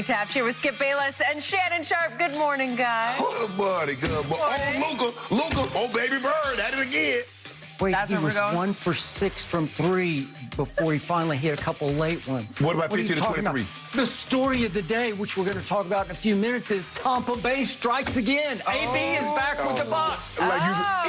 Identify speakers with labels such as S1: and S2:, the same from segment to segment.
S1: Tapped here with Skip Bayless and Shannon Sharp. Good morning, guys.
S2: Good morning, good morning. Oh, Luka, oh, baby bird, at it again.
S3: Wait,
S1: That's
S3: he
S1: where we're
S3: was
S1: going?
S3: 1 for 6 from 3 before he finally hit a couple late ones.
S2: What about
S3: are you
S2: 15 to
S3: talking
S2: 23?
S3: about? The story of the day, which we're going to talk about in a few minutes, is Tampa Bay strikes again. AB is back with the Bucks.
S2: Like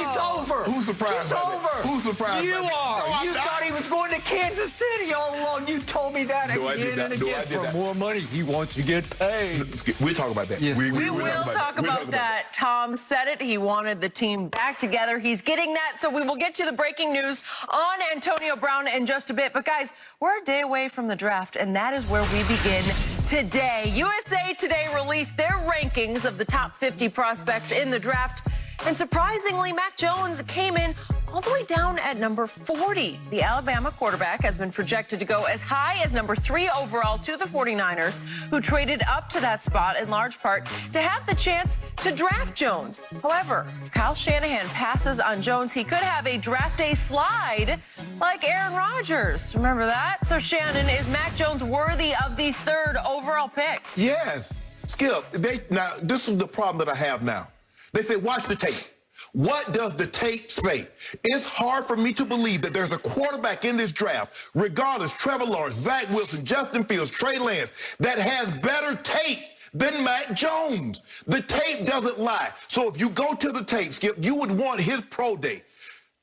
S3: It's over.
S2: Who's surprised
S3: It's
S2: by that?
S3: over.
S2: Who's surprised
S3: You
S2: by that?
S3: are.
S2: No, I'm
S3: You
S2: not.
S3: thought he was going to Kansas City all along. You told me that
S2: No, I did
S3: again
S2: not.
S3: and
S2: No,
S3: again.
S2: I did
S3: For
S2: not.
S3: more money, he wants to get paid.
S2: We'll talk about that.
S3: Yes,
S1: We
S2: we'll
S1: will talk about that. Tom said it. He wanted the team back together. He's getting that. So we will get to the breaking news on Antonio Brown in just a bit. But, guys, we're a day away from the draft, and that is where we begin today. USA Today released their rankings of the top 50 prospects in the draft. And surprisingly, Mac Jones came in all the way down at number 40. The Alabama quarterback has been projected to go as high as number 3 overall to the 49ers, who traded up to that spot in large part to have the chance to draft Jones. However, if Kyle Shanahan passes on Jones, he could have a draft day slide like Aaron Rodgers. Remember that? So, Shannon, is Mac Jones worthy of the 3rd overall pick?
S2: Yes. Skip, now, this is the problem that I have now. They say, watch the tape. What does the tape say? It's hard for me to believe that there's a quarterback in this draft, regardless, Trevor Lawrence, Zach Wilson, Justin Fields, Trey Lance, that has better tape than Mac Jones. The tape doesn't lie. So if you go to the tape, Skip, you would want his pro day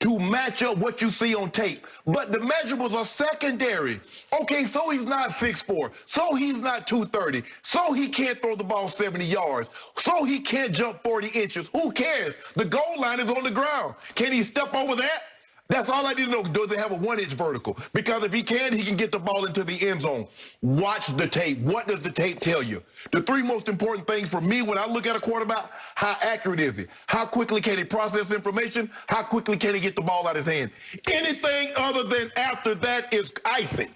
S2: to match up what you see on tape. But the measurables are secondary. Okay, so he's not 6'4", so he's not 230, so he can't throw the ball 70 yards, so he can't jump 40 inches. Who cares? The goal line is on the ground. Can he step over that? That's all I need to know. Does it have a 1-inch vertical? Because if he can get the ball into the end zone. Watch the tape. What does the tape tell you? The 3 most important things for me when I look at a quarterback: how accurate is he? How quickly can he process information? How quickly can he get the ball out of his hand? Anything other than after that is icing.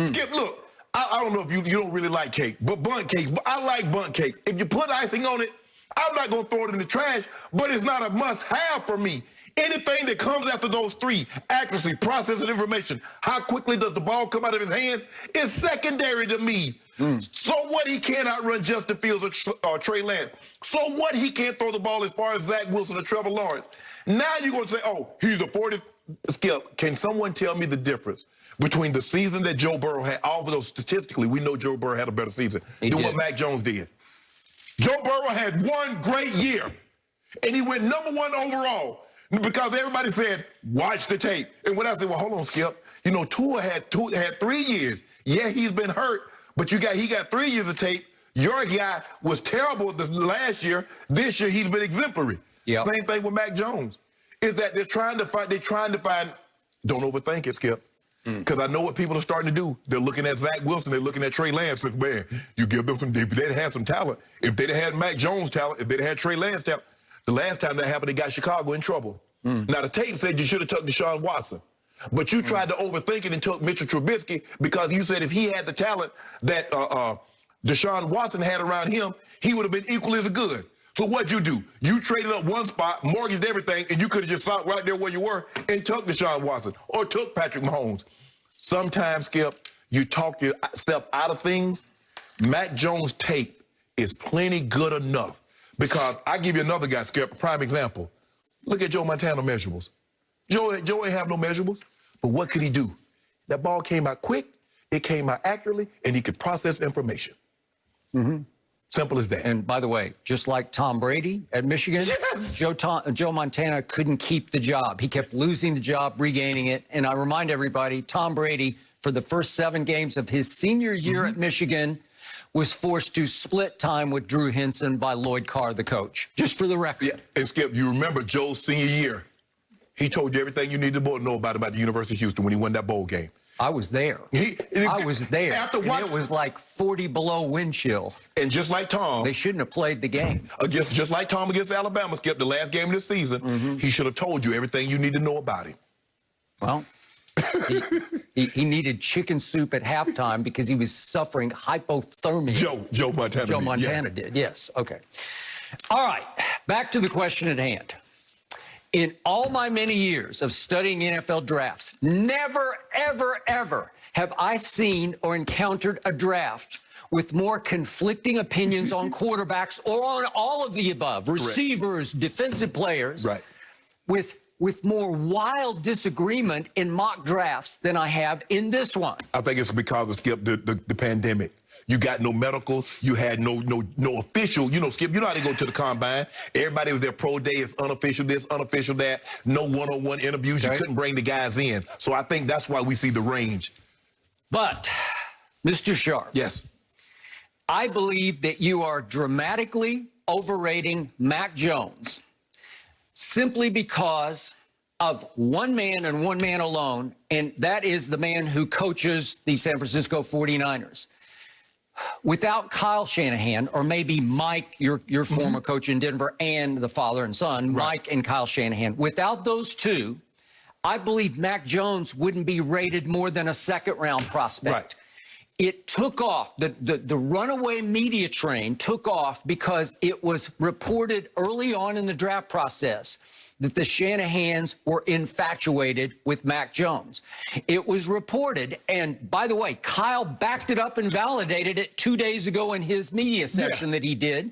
S2: Skip, look, I don't know if you don't really like cake, but bundt cake. But I like bundt cake. If you put icing on it, I'm not going to throw it in the trash, but it's not a must-have for me. Anything that comes after those 3, accuracy, processing information, how quickly does the ball come out of his hands, is secondary to me. So what, he can't outrun Justin Fields or Trey Lance? So what, he can't throw the ball as far as Zach Wilson or Trevor Lawrence? Now you're going to say, oh, he's a 40. Skip, can someone tell me the difference between the season that Joe Burrow had, although statistically we know Joe Burrow had a better season than what Mac Jones did? Joe Burrow had 1 great year, and he went number 1 overall. Because everybody said, watch the tape. And when I said, well, hold on, Skip, you know, Tua had 3 years. Yeah, he's been hurt, but he got 3 years of tape. Your guy was terrible the last year. This year, he's been exemplary.
S3: Yep.
S2: Same thing with Mac Jones. Is that they're trying to find, don't overthink it, Skip. Because I know what people are starting to do. They're looking at Zach Wilson. They're looking at Trey Lance. And, man, you give them some, if they'd had some talent, if they'd had Mac Jones talent, if they'd had Trey Lance talent, the last time that happened, they got Chicago in trouble. Now, the tape said you should have took Deshaun Watson. But you tried to overthink it and took Mitchell Trubisky because you said if he had the talent that Deshaun Watson had around him, he would have been equally as good. So what'd you do? You traded up 1 spot, mortgaged everything, and you could have just stopped right there where you were and took Deshaun Watson or took Patrick Mahomes. Sometimes, Skip, you talk yourself out of things. Mac Jones' tape is plenty good enough. Because I give you another guy, Skip, a prime example. Look at Joe Montana measurables. Joe ain't have no measurables, but what could he do? That ball came out quick, it came out accurately, and he could process information. Simple as that.
S3: And by the way, just like Tom Brady at Michigan,
S2: Yes.
S3: Joe Montana couldn't keep the job. He kept losing the job, regaining it. And I remind everybody, Tom Brady, for the first 7 games of his senior year at Michigan, was forced to split time with Drew Henson by Lloyd Carr, the coach. Just for the record.
S2: Yeah, and Skip, you remember Joe's senior year. He told you everything you needed to know about the University of Houston when he won that bowl game.
S3: I was there. I was there.
S2: After
S3: and it was like 40 below wind chill.
S2: And just like Tom.
S3: They shouldn't have played the game.
S2: Just like Tom against Alabama, Skip, the last game of the season, he should have told you everything you need to know about him.
S3: Well, he needed chicken soup at halftime because he was suffering hypothermia.
S2: Joe Montana.
S3: Joe Montana did, yes. Okay. All right, back to the question at hand. In all my many years of studying NFL drafts, never, ever, ever have I seen or encountered a draft with more conflicting opinions on quarterbacks or on all of the above, receivers, defensive players,
S2: Right.
S3: with more wild disagreement in mock drafts than I have in this one.
S2: I think it's because of Skip, the pandemic. You got no medical. You had no official. You know, Skip, you know how they go to the combine. Everybody was there pro day. It's unofficial this, unofficial that. No one-on-one interviews.
S3: Okay.
S2: You couldn't bring the guys in. So I think that's why we see the range.
S3: But, Mr. Sharp.
S2: Yes.
S3: I believe that you are dramatically overrating Mac Jones simply because of one man and one man alone, and that is the man who coaches the San Francisco 49ers. Without Kyle Shanahan, or maybe Mike, your former coach in Denver, and the father and son, Mike and Kyle Shanahan, without those two, I believe Mac Jones wouldn't be rated more than a second-round prospect.
S2: Right.
S3: It took off. The runaway media train took off because it was reported early on in the draft process that the Shanahans were infatuated with Mac Jones. It was reported, and by the way, Kyle backed it up and validated it 2 days ago in his media session that he did,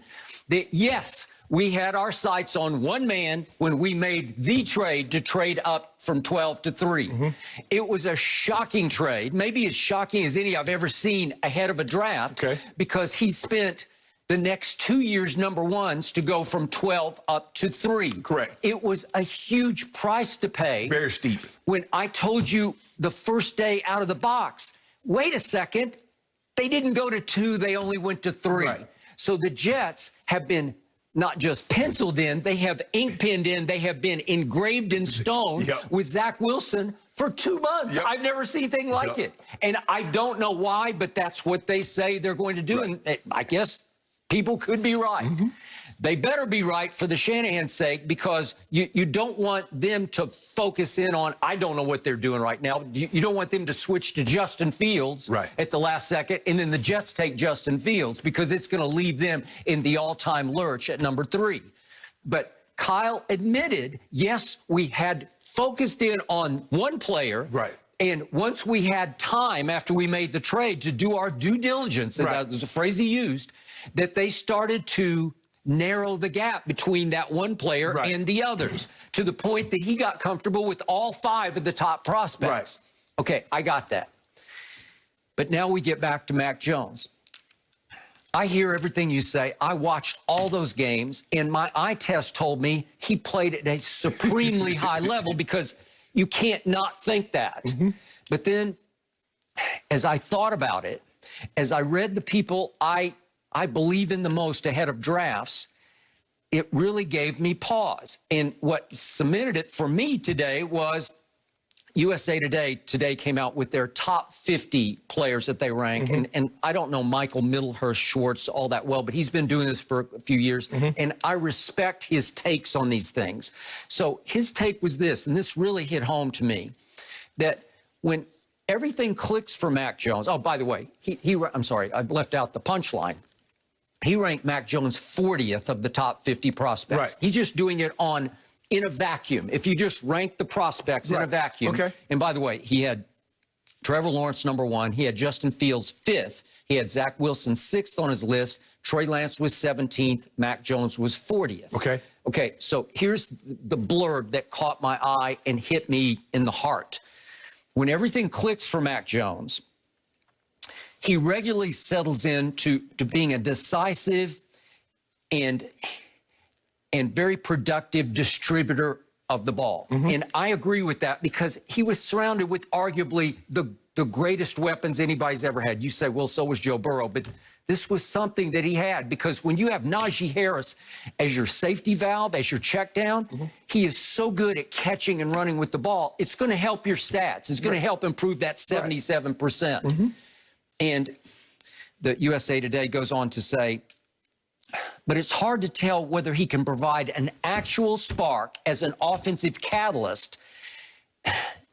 S3: that yes, we had our sights on one man when we made the trade to trade up from 12 to 3. It was a shocking trade, maybe as shocking as any I've ever seen ahead of a draft, because he spent the next 2 years number ones to go from 12 up to 3.
S2: Correct.
S3: It was a huge price to pay.
S2: Very steep.
S3: When I told you the first day out of the box, wait a second, they didn't go to 2, they only went to 3.
S2: Right.
S3: So the Jets have been not just penciled in, they have ink pinned in, they have been engraved in stone with Zach Wilson for 2 months. I've never seen anything like it. And I don't know why, but that's what they say they're going to do. And I guess people could be right. They better be right for the Shanahan's sake, because you don't want them to focus in on, I don't know what they're doing right now. You don't want them to switch to Justin Fields at the last second, and then the Jets take Justin Fields, because it's going to leave them in the all-time lurch at number 3. But Kyle admitted, yes, we had focused in on one player. And once we had time after we made the trade to do our due diligence, and that was a phrase he used, that they started to narrow the gap between that one player and the others, to the point that he got comfortable with all 5 of the top prospects. Okay, I got that. But now we get back to Mac Jones. I hear everything you say. I watched all those games, and my eye test told me he played at a supremely high level, because you can't not think that. But then, as I thought about it, as I read the people I believe in the most ahead of drafts, it really gave me pause. And what cemented it for me today was USA Today came out with their top 50 players that they rank. And I don't know Michael Middlehurst Schwartz all that well, but he's been doing this for a few years. And I respect his takes on these things. So his take was this, and this really hit home to me, that when everything clicks for Mac Jones, oh, by the way, I'm sorry, I left out the punchline. He ranked Mac Jones 40th of the top 50 prospects. He's just doing it in a vacuum. If you just rank the prospects in a vacuum. And by the way, he had Trevor Lawrence number 1. He had Justin Fields 5th. He had Zach Wilson 6th on his list. Trey Lance was 17th. Mac Jones was 40th. Okay, so here's the blurb that caught my eye and hit me in the heart. When everything clicks for Mac Jones, he regularly settles into being a decisive and very productive distributor of the ball. And I agree with that, because he was surrounded with arguably the greatest weapons anybody's ever had. You say, well, so was Joe Burrow, but this was something that he had, because when you have Najee Harris as your safety valve, as your check down, he is so good at catching and running with the ball. It's going to help your stats. It's going to help improve that 77%. And the USA Today goes on to say, but it's hard to tell whether he can provide an actual spark as an offensive catalyst,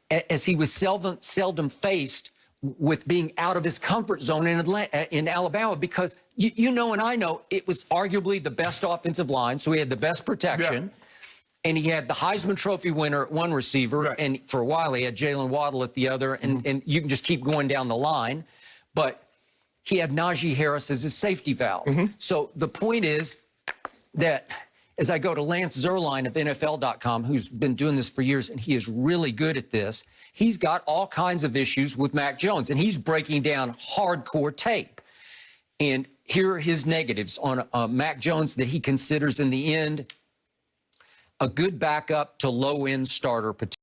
S3: as he was seldom faced with being out of his comfort zone in Alabama, because you know and I know it was arguably the best offensive line, so he had the best protection. And he had the Heisman Trophy winner at one receiver, and for a while he had Jalen Waddle at the other, and you can just keep going down the line. But he had Najee Harris as his safety valve. So the point is that as I go to Lance Zierlein of NFL.com, who's been doing this for years, and he is really good at this, he's got all kinds of issues with Mac Jones, and he's breaking down hardcore tape. And here are his negatives on Mac Jones that he considers in the end a good backup to low-end starter potential.